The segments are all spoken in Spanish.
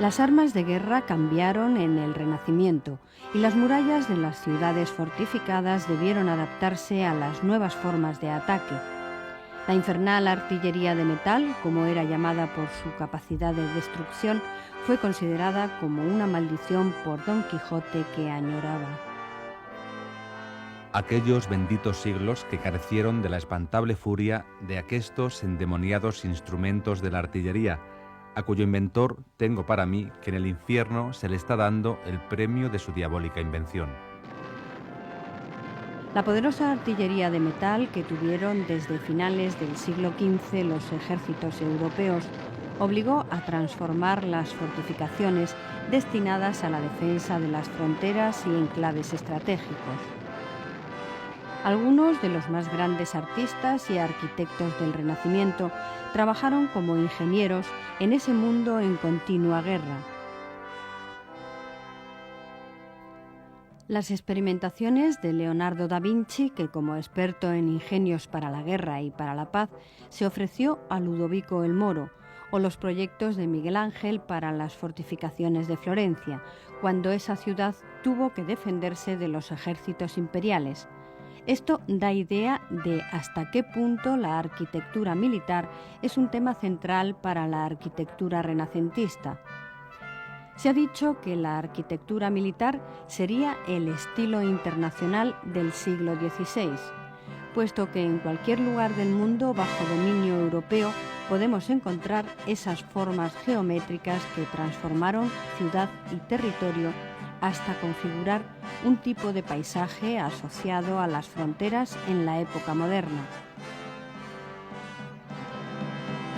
Las armas de guerra cambiaron en el Renacimiento y las murallas de las ciudades fortificadas debieron adaptarse a las nuevas formas de ataque. La infernal artillería de metal, como era llamada por su capacidad de destrucción, fue considerada como una maldición por Don Quijote, que añoraba aquellos benditos siglos que carecieron de la espantable furia de aquestos endemoniados instrumentos de la artillería, a cuyo inventor tengo para mí que en el infierno se le está dando el premio de su diabólica invención. La poderosa artillería de metal que tuvieron desde finales del siglo XV los ejércitos europeos obligó a transformar las fortificaciones destinadas a la defensa de las fronteras y enclaves estratégicos. Algunos de los más grandes artistas y arquitectos del Renacimiento trabajaron como ingenieros en ese mundo en continua guerra. Las experimentaciones de Leonardo da Vinci, que como experto en ingenios para la guerra y para la paz se ofreció a Ludovico el Moro, o los proyectos de Miguel Ángel para las fortificaciones de Florencia, cuando esa ciudad tuvo que defenderse de los ejércitos imperiales. Esto da idea de hasta qué punto la arquitectura militar es un tema central para la arquitectura renacentista. Se ha dicho que la arquitectura militar sería el estilo internacional del siglo XVI, puesto que en cualquier lugar del mundo bajo dominio europeo podemos encontrar esas formas geométricas que transformaron ciudad y territorio hasta configurar un tipo de paisaje asociado a las fronteras en la época moderna.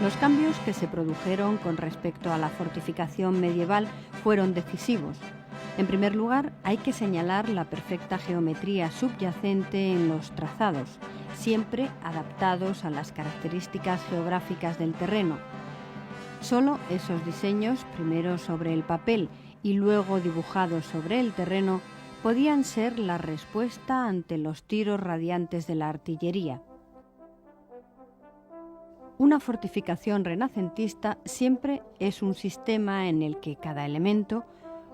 Los cambios que se produjeron con respecto a la fortificación medieval fueron decisivos. En primer lugar, hay que señalar la perfecta geometría subyacente en los trazados, siempre adaptados a las características geográficas del terreno. Solo esos diseños, primero sobre el papel y luego dibujados sobre el terreno, podían ser la respuesta ante los tiros radiantes de la artillería. Una fortificación renacentista siempre es un sistema en el que cada elemento,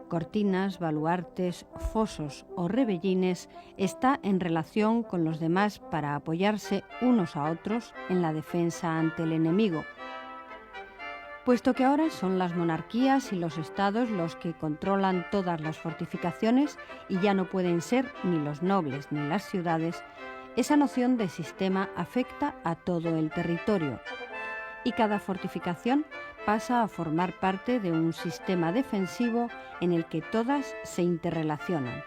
cortinas, baluartes, fosos o rebellines, está en relación con los demás para apoyarse unos a otros en la defensa ante el enemigo. Puesto que ahora son las monarquías y los estados los que controlan todas las fortificaciones y ya no pueden ser ni los nobles ni las ciudades, esa noción de sistema afecta a todo el territorio y cada fortificación pasa a formar parte de un sistema defensivo en el que todas se interrelacionan.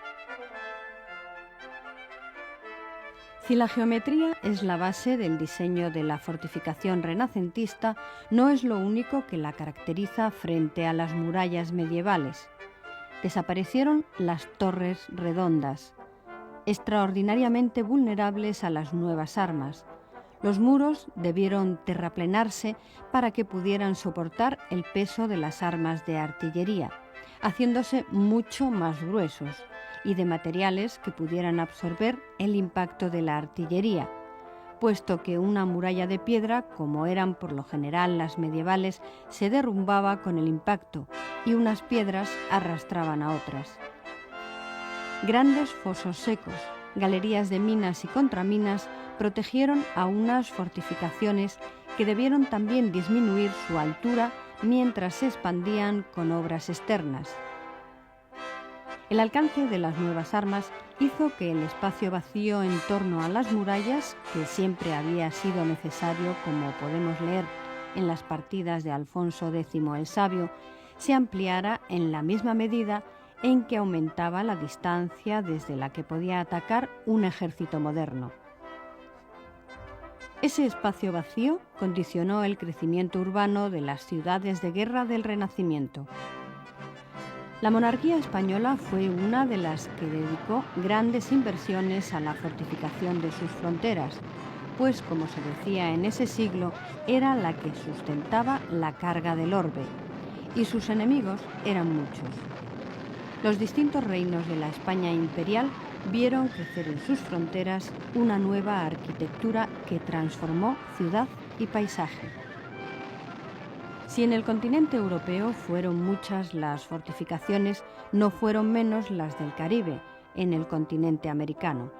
Si la geometría es la base del diseño de la fortificación renacentista, no es lo único que la caracteriza frente a las murallas medievales. Desaparecieron las torres redondas, extraordinariamente vulnerables a las nuevas armas. Los muros debieron terraplenarse para que pudieran soportar el peso de las armas de artillería, haciéndose mucho más gruesos y de materiales que pudieran absorber el impacto de la artillería, puesto que una muralla de piedra, como eran por lo general las medievales, se derrumbaba con el impacto y unas piedras arrastraban a otras. Grandes fosos secos, galerías de minas y contraminas protegieron a unas fortificaciones que debieron también disminuir su altura mientras se expandían con obras externas. El alcance de las nuevas armas hizo que el espacio vacío en torno a las murallas, que siempre había sido necesario, como podemos leer en las partidas de Alfonso X el Sabio, se ampliara en la misma medida en que aumentaba la distancia desde la que podía atacar un ejército moderno. Ese espacio vacío condicionó el crecimiento urbano de las ciudades de guerra del Renacimiento. La monarquía española fue una de las que dedicó grandes inversiones a la fortificación de sus fronteras, pues, como se decía en ese siglo, era la que sustentaba la carga del orbe, y sus enemigos eran muchos. Los distintos reinos de la España imperial vieron crecer en sus fronteras una nueva arquitectura que transformó ciudad y paisaje. Si en el continente europeo fueron muchas las fortificaciones, no fueron menos las del Caribe, en el continente americano.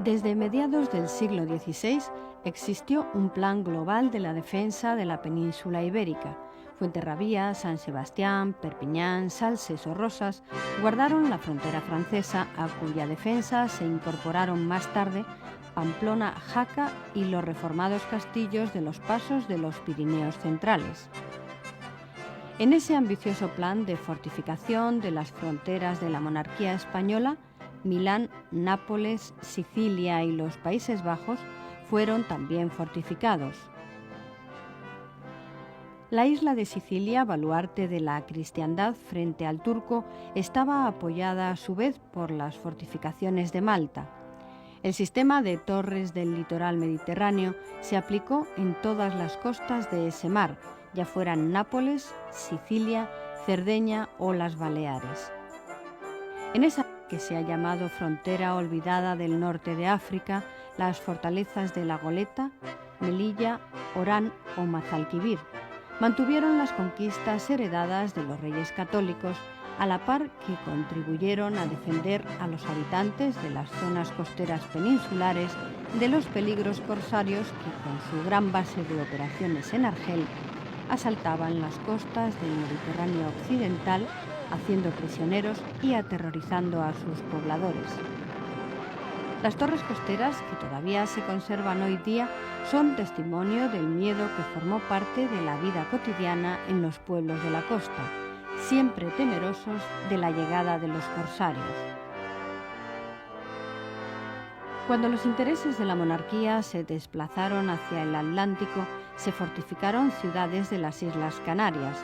Desde mediados del siglo XVI existió un plan global de la defensa de la península ibérica. Fuenterrabía, San Sebastián, Perpiñán, Salses o Rosas guardaron la frontera francesa, a cuya defensa se incorporaron más tarde Pamplona, Jaca y los reformados castillos de los pasos de los Pirineos centrales. En ese ambicioso plan de fortificación de las fronteras de la monarquía española, Milán, Nápoles, Sicilia y los Países Bajos fueron también fortificados. La isla de Sicilia, baluarte de la cristiandad frente al turco, estaba apoyada a su vez por las fortificaciones de Malta. El sistema de torres del litoral mediterráneo se aplicó en todas las costas de ese mar, ya fueran Nápoles, Sicilia, Cerdeña o las Baleares. En esa que se ha llamado frontera olvidada del norte de África, las fortalezas de La Goleta, Melilla, Orán o Mazalquivir mantuvieron las conquistas heredadas de los reyes católicos, a la par que contribuyeron a defender a los habitantes de las zonas costeras peninsulares de los peligros corsarios que, con su gran base de operaciones en Argel, asaltaban las costas del Mediterráneo occidental, haciendo prisioneros y aterrorizando a sus pobladores. Las torres costeras, que todavía se conservan hoy día, son testimonio del miedo que formó parte de la vida cotidiana en los pueblos de la costa, siempre temerosos de la llegada de los corsarios. Cuando los intereses de la monarquía se desplazaron hacia el Atlántico, se fortificaron ciudades de las Islas Canarias,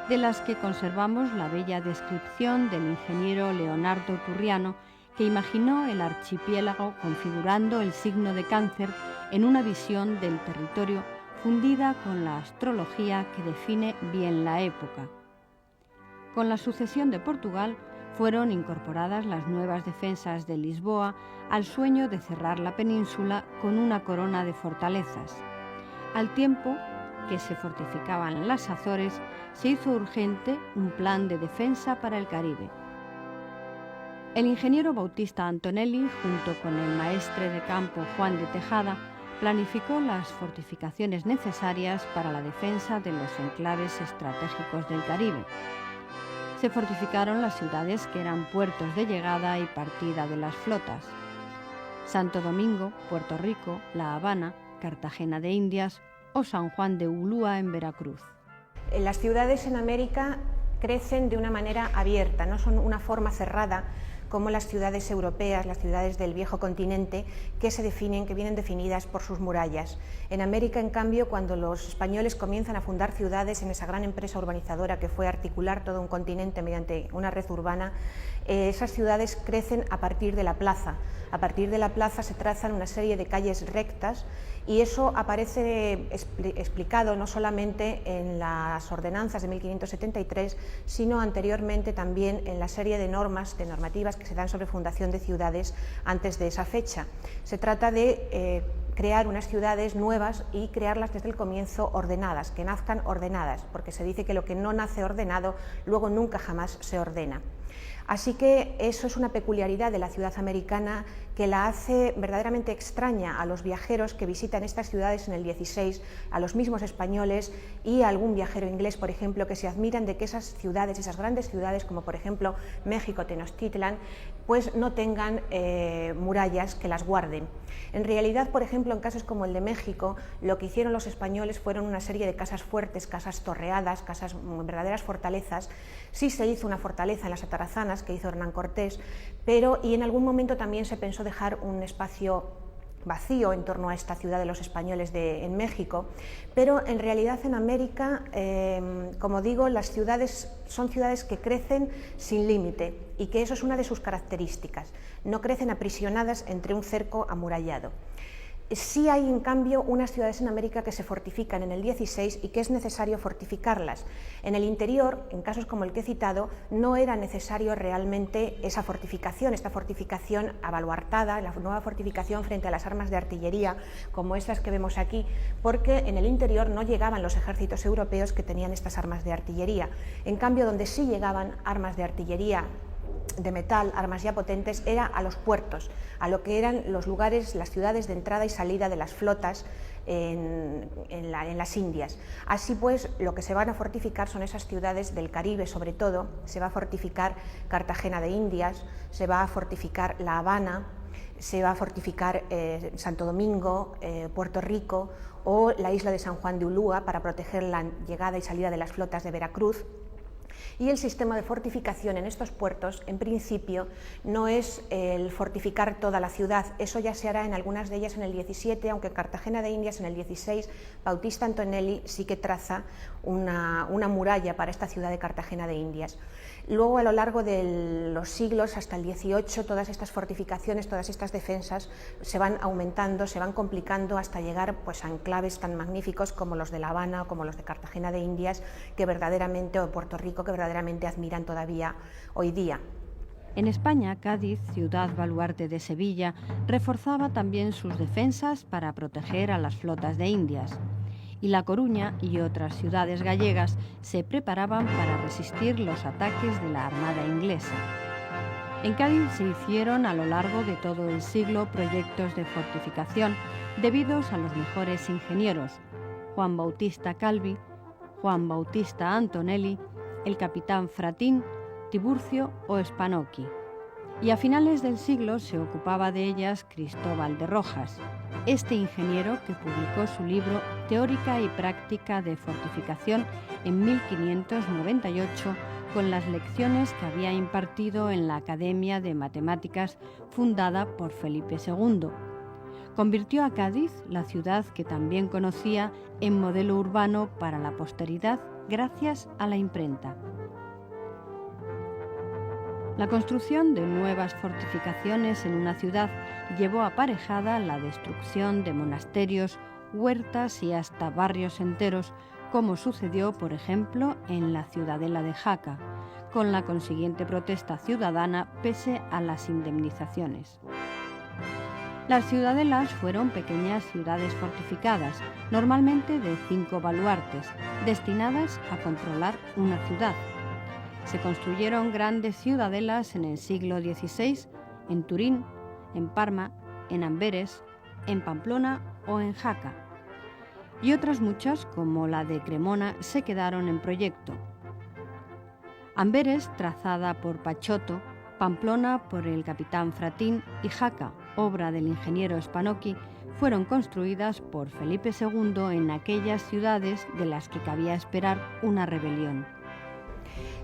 de las que conservamos la bella descripción del ingeniero Leonardo Turriano, que imaginó el archipiélago configurando el signo de Cáncer en una visión del territorio fundida con la astrología que define bien la época. Con la sucesión de Portugal fueron incorporadas las nuevas defensas de Lisboa al sueño de cerrar la península con una corona de fortalezas. Al tiempo que se fortificaban las Azores, se hizo urgente un plan de defensa para el Caribe. El ingeniero Bautista Antonelli, junto con el maestre de campo Juan de Tejada, planificó las fortificaciones necesarias para la defensa de los enclaves estratégicos del Caribe. Se fortificaron las ciudades que eran puertos de llegada y partida de las flotas: Santo Domingo, Puerto Rico, La Habana, Cartagena de Indias o San Juan de Ulúa en Veracruz. Las ciudades en América crecen de una manera abierta, no son una forma cerrada como las ciudades europeas, las ciudades del viejo continente, que vienen definidas por sus murallas. En América, en cambio, cuando los españoles comienzan a fundar ciudades en esa gran empresa urbanizadora que fue articular todo un continente mediante una red urbana, esas ciudades crecen a partir de la plaza. A partir de la plaza se trazan una serie de calles rectas y eso aparece explicado no solamente en las ordenanzas de 1573, sino anteriormente también en la serie de normativas que se dan sobre fundación de ciudades antes de esa fecha. Se trata de crear unas ciudades nuevas y crearlas desde el comienzo ordenadas, que nazcan ordenadas, porque se dice que lo que no nace ordenado luego nunca jamás se ordena. Así que eso es una peculiaridad de la ciudad americana que la hace verdaderamente extraña a los viajeros que visitan estas ciudades en el 16, a los mismos españoles y a algún viajero inglés, por ejemplo, que se admiran de que esas ciudades, esas grandes ciudades como por ejemplo México, Tenochtitlan, pues no tengan murallas que las guarden. En realidad, por ejemplo, en casos como el de México, lo que hicieron los españoles fueron una serie de casas fuertes, casas torreadas, casas verdaderas fortalezas. Sí se hizo una fortaleza en las Atarazanas que hizo Hernán Cortés, y en algún momento también se pensó dejar un espacio vacío en torno a esta ciudad de los españoles en México, pero en realidad en América, como digo, las ciudades son ciudades que crecen sin límite y que eso es una de sus características, no crecen aprisionadas entre un cerco amurallado. Sí hay, en cambio, unas ciudades en América que se fortifican en el 16 y que es necesario fortificarlas. En el interior, en casos como el que he citado, no era necesario realmente esta fortificación abaluartada, la nueva fortificación frente a las armas de artillería, como estas que vemos aquí, porque en el interior no llegaban los ejércitos europeos que tenían estas armas de artillería. En cambio, donde sí llegaban armas de artillería de metal, armas ya potentes, era a los puertos, a lo que eran los lugares, las ciudades de entrada y salida de las flotas en las Indias. Así pues, lo que se van a fortificar son esas ciudades del Caribe, sobre todo. Se va a fortificar Cartagena de Indias, se va a fortificar La Habana, se va a fortificar Santo Domingo, Puerto Rico o la isla de San Juan de Ulúa para proteger la llegada y salida de las flotas de Veracruz. Y el sistema de fortificación en estos puertos, en principio, no es el fortificar toda la ciudad, eso ya se hará en algunas de ellas en el 17, aunque en Cartagena de Indias en el 16, Bautista Antonelli sí que traza una muralla para esta ciudad de Cartagena de Indias. Luego, a lo largo de los siglos, hasta el 18, todas estas fortificaciones, todas estas defensas se van aumentando, se van complicando hasta llegar pues, a enclaves tan magníficos como los de La Habana o como los de Cartagena de Indias, que verdaderamente, o Puerto Rico, que verdaderamente admiran todavía hoy día. En España, Cádiz, ciudad baluarte de Sevilla, reforzaba también sus defensas para proteger a las flotas de Indias. Y La Coruña y otras ciudades gallegas se preparaban para resistir los ataques de la armada inglesa. En Cádiz se hicieron a lo largo de todo el siglo proyectos de fortificación debidos a los mejores ingenieros, Juan Bautista Calvi, Juan Bautista Antonelli, el capitán Fratín, Tiburcio o Spanocchi. Y a finales del siglo se ocupaba de ellas Cristóbal de Rojas, este ingeniero que publicó su libro Teórica y Práctica de Fortificación en 1598 con las lecciones que había impartido en la Academia de Matemáticas fundada por Felipe II. Convirtió a Cádiz, la ciudad que también conocía, en modelo urbano para la posteridad gracias a la imprenta. La construcción de nuevas fortificaciones en una ciudad llevó aparejada la destrucción de monasterios, huertas y hasta barrios enteros, como sucedió, por ejemplo, en la ciudadela de Jaca, con la consiguiente protesta ciudadana pese a las indemnizaciones. Las ciudadelas fueron pequeñas ciudades fortificadas, normalmente de 5 baluartes, destinadas a controlar una ciudad. Se construyeron grandes ciudadelas en el siglo XVI en Turín, en Parma, en Amberes, en Pamplona o en Jaca. Y otras muchas, como la de Cremona, se quedaron en proyecto. Amberes, trazada por Pachotto, Pamplona por el capitán Fratín y Jaca, obra del ingeniero Spanocchi, fueron construidas por Felipe II en aquellas ciudades de las que cabía esperar una rebelión.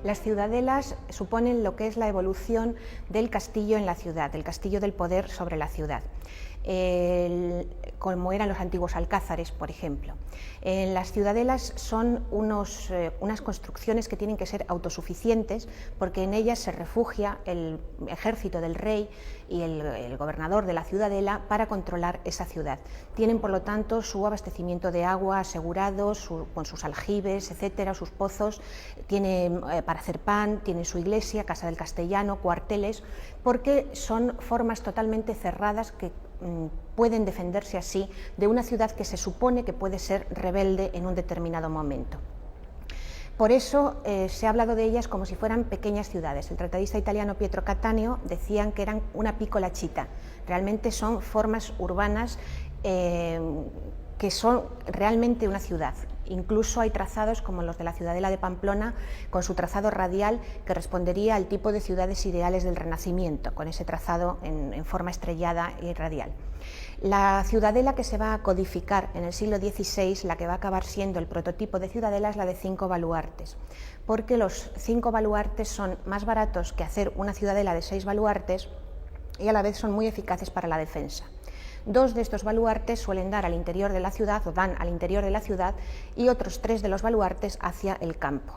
Las ciudadelas suponen lo que es la evolución del castillo en la ciudad, del castillo del poder sobre la ciudad, como eran los antiguos alcázares, por ejemplo. Las ciudadelas son unas construcciones que tienen que ser autosuficientes porque en ellas se refugia el ejército del rey y el gobernador de la ciudadela para controlar esa ciudad. Tienen, por lo tanto, su abastecimiento de agua asegurado, con sus aljibes, etcétera, sus pozos, tienen para hacer pan, tienen su iglesia, casa del castellano, cuarteles, porque son formas totalmente cerradas que pueden defenderse así de una ciudad que se supone que puede ser rebelde en un determinado momento. Por eso se ha hablado de ellas como si fueran pequeñas ciudades. El tratadista italiano Pietro Cattaneo decían que eran una piccola città. Realmente son formas urbanas que son realmente una ciudad. Incluso hay trazados como los de la ciudadela de Pamplona, con su trazado radial que respondería al tipo de ciudades ideales del Renacimiento, con ese trazado en forma estrellada y radial. La ciudadela que se va a codificar en el siglo XVI, la que va a acabar siendo el prototipo de ciudadela, es la de 5 baluartes, porque los 5 baluartes son más baratos que hacer una ciudadela de 6 baluartes y a la vez son muy eficaces para la defensa. 2 de estos baluartes suelen dar al interior de la ciudad o dan al interior de la ciudad y otros 3 de los baluartes hacia el campo.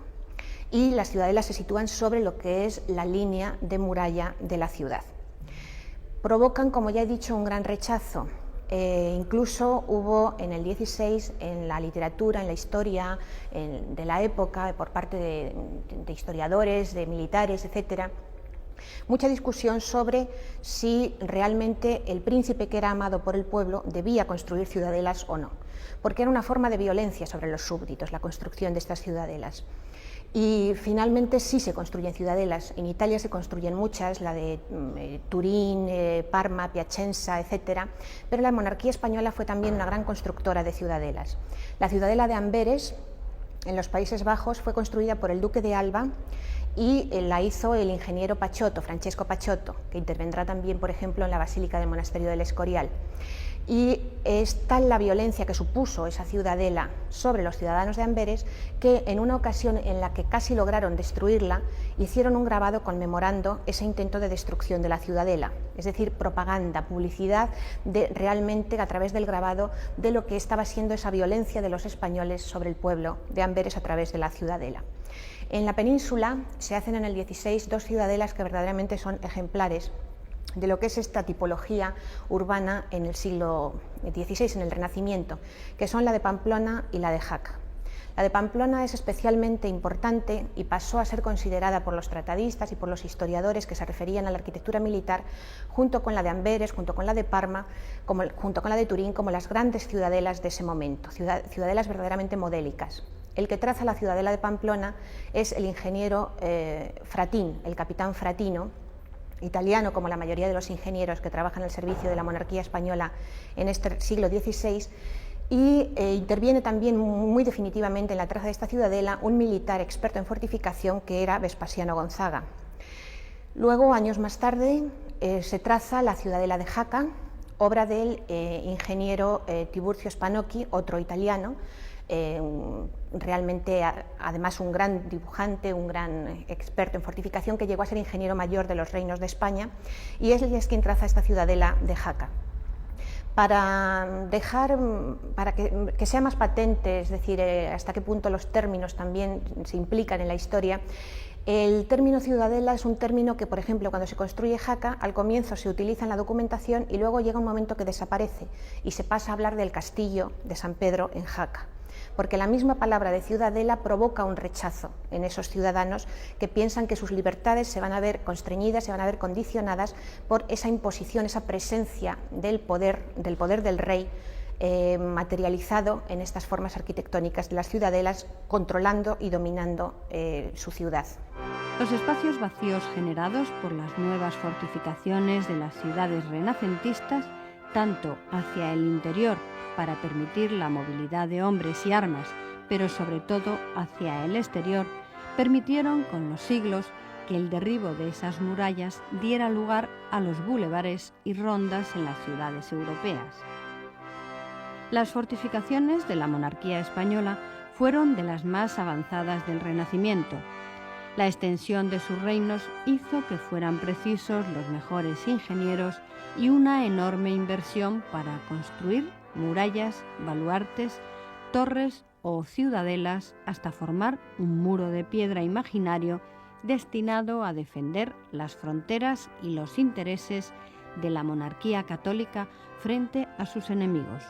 Y las ciudadelas se sitúan sobre lo que es la línea de muralla de la ciudad. Provocan, como ya he dicho, un gran rechazo Incluso hubo en el 16, en la literatura, en la historia de la época, por parte de historiadores, de militares, etcétera, mucha discusión sobre si realmente el príncipe que era amado por el pueblo debía construir ciudadelas o no, porque era una forma de violencia sobre los súbditos la construcción de estas ciudadelas. Y finalmente sí se construyen ciudadelas. En Italia se construyen muchas, la de Turín, Parma, Piacenza, etcétera, pero la monarquía española fue también una gran constructora de ciudadelas. La ciudadela de Amberes, en los Países Bajos, fue construida por el duque de Alba y la hizo el ingeniero Pachotto, Francesco Pachotto, que intervendrá también, por ejemplo, en la Basílica del Monasterio del Escorial. Y es tal la violencia que supuso esa ciudadela sobre los ciudadanos de Amberes que en una ocasión en la que casi lograron destruirla, hicieron un grabado conmemorando ese intento de destrucción de la ciudadela, es decir, propaganda, publicidad realmente a través del grabado de lo que estaba siendo esa violencia de los españoles sobre el pueblo de Amberes a través de la ciudadela. En la península se hacen en el 16 dos ciudadelas que verdaderamente son ejemplares de lo que es esta tipología urbana en el siglo XVI, en el Renacimiento, que son la de Pamplona y la de Jaca. La de Pamplona es especialmente importante y pasó a ser considerada por los tratadistas y por los historiadores que se referían a la arquitectura militar, junto con la de Amberes, junto con la de Parma, junto con la de Turín, como las grandes ciudadelas de ese momento, ciudadelas verdaderamente modélicas. El que traza la ciudadela de Pamplona es el ingeniero Fratin, el capitán Fratino, italiano como la mayoría de los ingenieros que trabajan al servicio de la monarquía española en este siglo XVI, y interviene también muy definitivamente en la traza de esta ciudadela un militar experto en fortificación que era Vespasiano Gonzaga. Luego, años más tarde, se traza la ciudadela de Jaca, obra del ingeniero Tiburcio Spanocchi, otro italiano, realmente además un gran dibujante, un gran experto en fortificación, que llegó a ser ingeniero mayor de los reinos de España, y él es quien traza esta ciudadela de Jaca. Para que sea más patente, es decir, hasta qué punto los términos también se implican en la historia, el término ciudadela es un término que, por ejemplo, cuando se construye Jaca, al comienzo se utiliza en la documentación y luego llega un momento que desaparece y se pasa a hablar del castillo de San Pedro en Jaca, porque la misma palabra de ciudadela provoca un rechazo en esos ciudadanos que piensan que sus libertades se van a ver constreñidas, se van a ver condicionadas por esa imposición, esa presencia del poder del rey materializado en estas formas arquitectónicas de las ciudadelas, controlando y dominando su ciudad. Los espacios vacíos generados por las nuevas fortificaciones de las ciudades renacentistas, tanto hacia el interior para permitir la movilidad de hombres y armas, pero sobre todo hacia el exterior, permitieron con los siglos que el derribo de esas murallas diera lugar a los bulevares y rondas en las ciudades europeas. Las fortificaciones de la monarquía española fueron de las más avanzadas del Renacimiento. La extensión de sus reinos hizo que fueran precisos los mejores ingenieros y una enorme inversión para construir murallas, baluartes, torres o ciudadelas hasta formar un muro de piedra imaginario destinado a defender las fronteras y los intereses de la monarquía católica frente a sus enemigos.